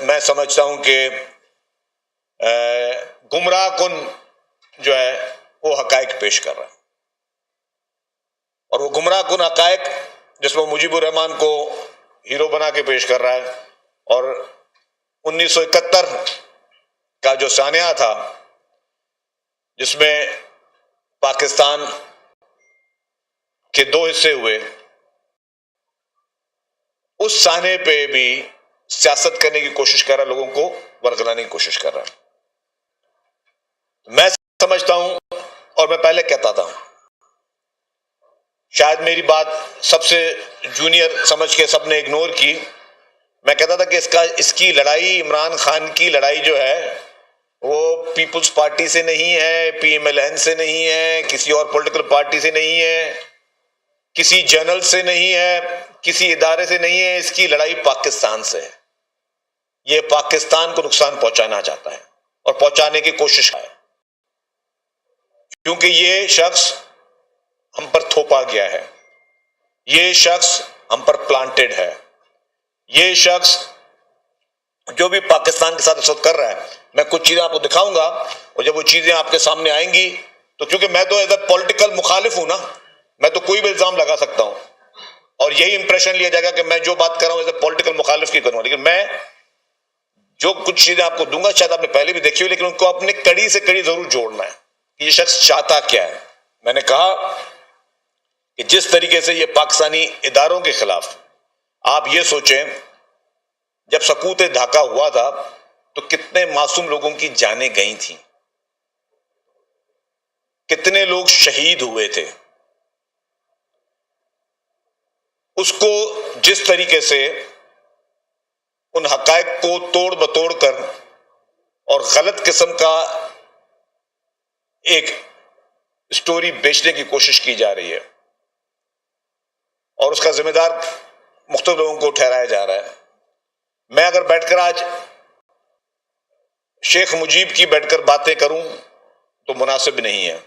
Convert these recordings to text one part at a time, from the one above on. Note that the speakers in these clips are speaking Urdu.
میں سمجھتا ہوں کہ گمراہ کن جو ہے وہ حقائق پیش کر رہا ہے، اور وہ گمراہ کن حقائق جس میں مجیب الرحمان کو ہیرو بنا کے پیش کر رہا ہے، اور 1971 کا جو سانحہ تھا جس میں پاکستان کے دو حصے ہوئے، اس سانحے پہ بھی سیاست کرنے کی کوشش کر رہا ہے، لوگوں کو ورگلانے کی کوشش کر رہا ہے۔ میں سمجھتا ہوں، اور میں پہلے کہتا تھا، شاید میری بات سب سے جونیئر سمجھ کے سب نے اگنور کی، میں کہتا تھا کہ اس کی لڑائی، عمران خان کی لڑائی جو ہے وہ پیپلز پارٹی سے نہیں ہے، پی ایم ایل این سے نہیں ہے، کسی اور پولیٹیکل پارٹی سے نہیں ہے، کسی جرنل سے نہیں ہے، کسی ادارے سے نہیں ہے، اس کی لڑائی پاکستان سے ہے۔ یہ پاکستان کو نقصان پہنچانا چاہتا ہے اور پہنچانے کی کوشش ہے، کیونکہ یہ شخص ہم پر تھوپا گیا ہے، یہ شخص ہم پر پلانٹڈ ہے، یہ شخص جو بھی پاکستان کے ساتھ اس وقت کر رہا ہے۔ میں کچھ چیزیں آپ کو دکھاؤں گا، اور جب وہ چیزیں آپ کے سامنے آئیں گی تو کیونکہ میں تو ایز اے پولیٹیکل مخالف ہوں نا، میں تو کوئی بھی الزام لگا سکتا ہوں اور یہی امپریشن لیا جائے گا کہ میں جو بات کر رہا ہوں ایز اے پولیٹیکل مخالف کی کروں، لیکن میں جو کچھ چیزیں آپ کو دوں گا شاید آپ نے پہلے بھی دیکھی ہوئی، لیکن ان کو اپنے کڑی سے کڑی ضرور جوڑنا ہے کہ یہ شخص چاہتا کیا ہے۔ میں نے کہا کہ جس طریقے سے یہ پاکستانی اداروں کے خلاف، آپ یہ سوچیں جب سقوط ڈھاکہ ہوا تھا تو کتنے معصوم لوگوں کی جانیں گئی تھیں، کتنے لوگ شہید ہوئے تھے، اس کو جس طریقے سے ان حقائق کو توڑ بتوڑ کر اور غلط قسم کا ایک سٹوری بیچنے کی کوشش کی جا رہی ہے، اور اس کا ذمہ دار مختلف لوگوں کو ٹھہرایا جا رہا ہے۔ میں اگر بیٹھ کر آج شیخ مجیب کی بیٹھ کر باتیں کروں تو مناسب نہیں ہے،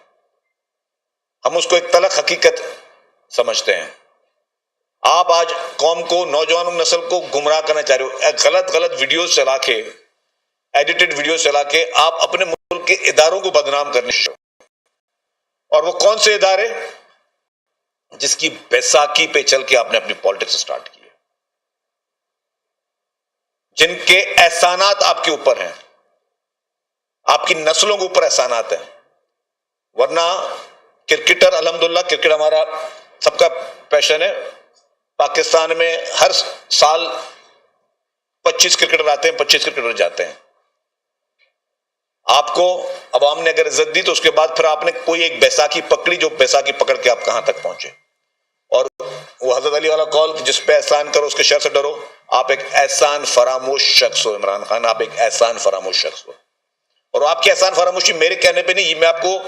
ہم اس کو ایک تلخ حقیقت سمجھتے ہیں۔ آپ آج قوم کو، نوجوان نسل کو گمراہ کرنا چاہ رہے ہو، غلط ویڈیوز چلا کے، ایڈیٹڈ ویڈیوز چلا کے آپ اپنے ملک کے اداروں کو بدنام کرنے شروع، اور وہ کون سے ادارے جس کی بیساکھی پہ چل کے آپ نے اپنی پالیٹکس سٹارٹ کی ہے، جن کے احسانات آپ کے اوپر ہیں، آپ کی نسلوں کے اوپر احسانات ہیں۔ ورنہ کرکٹر، الحمدللہ کرکٹ ہمارا سب کا پیشن ہے، پاکستان میں ہر سال 25 کرکٹر آتے ہیں، 25 کرکٹر جاتے ہیں۔ آپ کو عوام نے اگر عزت دی تو اس کے بعد پھر آپ نے کوئی ایک بیساکھی پکڑی، جو بیساکھی پکڑ کے آپ کہاں تک پہنچے، اور وہ حضرت علی والا قول کہ جس پہ احسان کرو اس کے شر سے ڈرو۔ آپ ایک احسان فراموش شخص ہو عمران خان، آپ ایک احسان فراموش شخص ہو، اور آپ کی احسان فراموشی میرے کہنے پہ نہیں، میں آپ کو